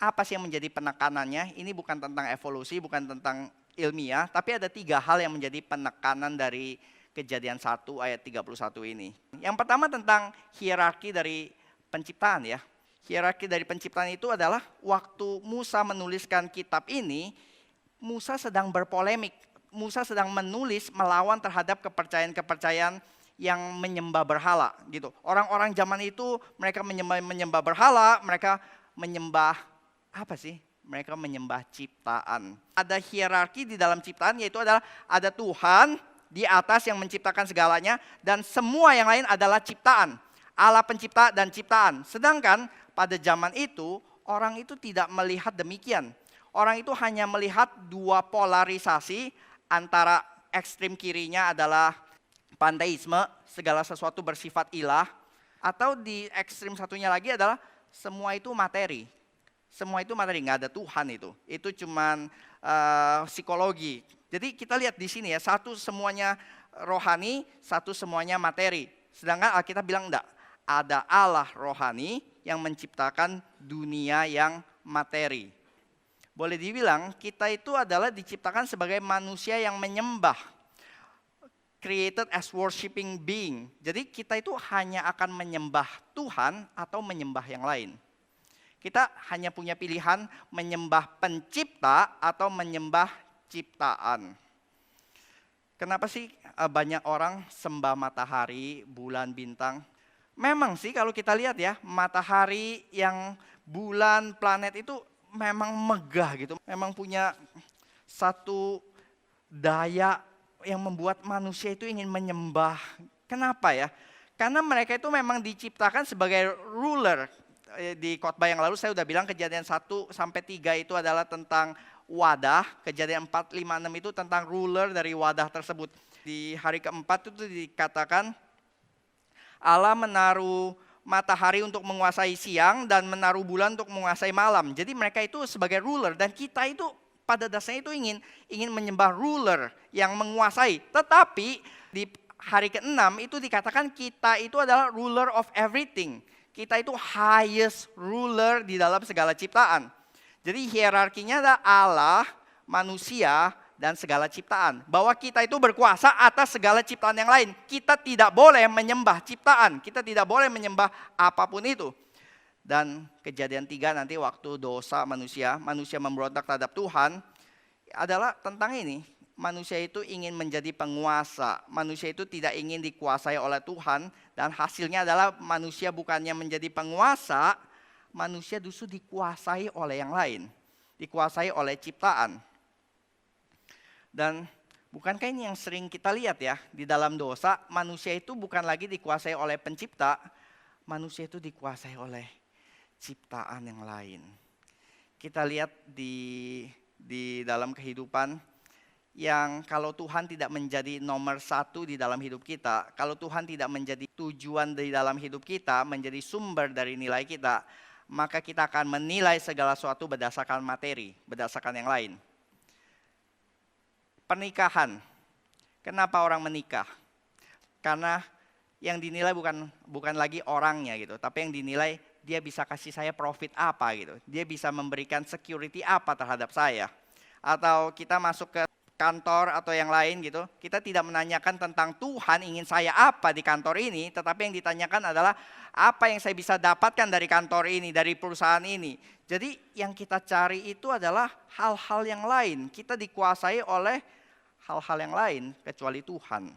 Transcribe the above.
apa sih yang menjadi penekanannya? Ini bukan tentang evolusi, bukan tentang ilmiah, tapi ada 3 hal yang menjadi penekanan dari Kejadian 1 ayat 31 ini. Yang pertama tentang hierarki dari penciptaan ya. Hierarki dari penciptaan itu adalah waktu Musa menuliskan kitab ini, Musa sedang berpolemik. Musa sedang menulis melawan terhadap kepercayaan-kepercayaan yang menyembah berhala gitu. Orang-orang zaman itu mereka menyembah berhala, mereka menyembah apa sih? Mereka menyembah ciptaan. Ada hierarki di dalam ciptaan, yaitu adalah ada Tuhan di atas yang menciptakan segalanya, dan semua yang lain adalah ciptaan. Allah pencipta dan ciptaan. Sedangkan pada zaman itu orang itu tidak melihat demikian. Orang itu hanya melihat 2 polarisasi, antara ekstrim kirinya adalah panteisme, segala sesuatu bersifat ilah, atau di ekstrim satunya lagi adalah semua itu materi. Semua itu materi, nggak ada Tuhan itu. Itu cuman psikologi. Jadi kita lihat di sini ya, satu semuanya rohani, satu semuanya materi. Sedangkan Alkitab bilang enggak, ada Allah rohani yang menciptakan dunia yang materi. Boleh dibilang kita itu adalah diciptakan sebagai manusia yang menyembah. Created as worshiping being. Jadi kita itu hanya akan menyembah Tuhan atau menyembah yang lain. Kita hanya punya pilihan menyembah pencipta atau menyembah ciptaan. Kenapa sih banyak orang sembah matahari, bulan, bintang? Memang sih kalau kita lihat ya, matahari, yang bulan, planet itu memang megah gitu. Memang punya satu daya yang membuat manusia itu ingin menyembah. Kenapa ya? Karena mereka itu memang diciptakan sebagai ruler. Di khotbah yang lalu saya udah bilang Kejadian 1 sampai 3 itu adalah tentang wadah. Kejadian 4, 5, 6 itu tentang ruler dari wadah tersebut. Di hari keempat itu dikatakan Allah menaruh matahari untuk menguasai siang dan menaruh bulan untuk menguasai malam. Jadi mereka itu sebagai ruler, dan kita itu pada dasarnya itu ingin menyembah ruler yang menguasai. Tetapi di hari ke-6 itu dikatakan kita itu adalah ruler of everything. Kita itu highest ruler di dalam segala ciptaan. Jadi hierarkinya adalah Allah, manusia, dan segala ciptaan. Bahwa kita itu berkuasa atas segala ciptaan yang lain. Kita tidak boleh menyembah ciptaan. Kita tidak boleh menyembah apapun itu. Dan Kejadian 3 nanti waktu dosa manusia memberontak terhadap Tuhan, adalah tentang ini. Manusia itu ingin menjadi penguasa. Manusia itu tidak ingin dikuasai oleh Tuhan. Dan hasilnya adalah manusia bukannya menjadi penguasa, manusia justru dikuasai oleh yang lain. Dikuasai oleh ciptaan. Dan bukankah ini yang sering kita lihat ya, di dalam dosa, manusia itu bukan lagi dikuasai oleh pencipta, manusia itu dikuasai oleh ciptaan yang lain. Kita lihat di dalam kehidupan, yang kalau Tuhan tidak menjadi nomor 1 di dalam hidup kita, kalau Tuhan tidak menjadi tujuan di dalam hidup kita, menjadi sumber dari nilai kita, maka kita akan menilai segala sesuatu berdasarkan materi, berdasarkan yang lain. Pernikahan. Kenapa orang menikah? Karena yang dinilai bukan lagi orangnya gitu, tapi yang dinilai dia bisa kasih saya profit apa gitu. Dia bisa memberikan security apa terhadap saya. Atau kita masuk ke kantor atau yang lain gitu, kita tidak menanyakan tentang Tuhan ingin saya apa di kantor ini, tetapi yang ditanyakan adalah apa yang saya bisa dapatkan dari kantor ini, dari perusahaan ini. Jadi yang kita cari itu adalah hal-hal yang lain. Kita dikuasai oleh hal-hal yang lain kecuali Tuhan.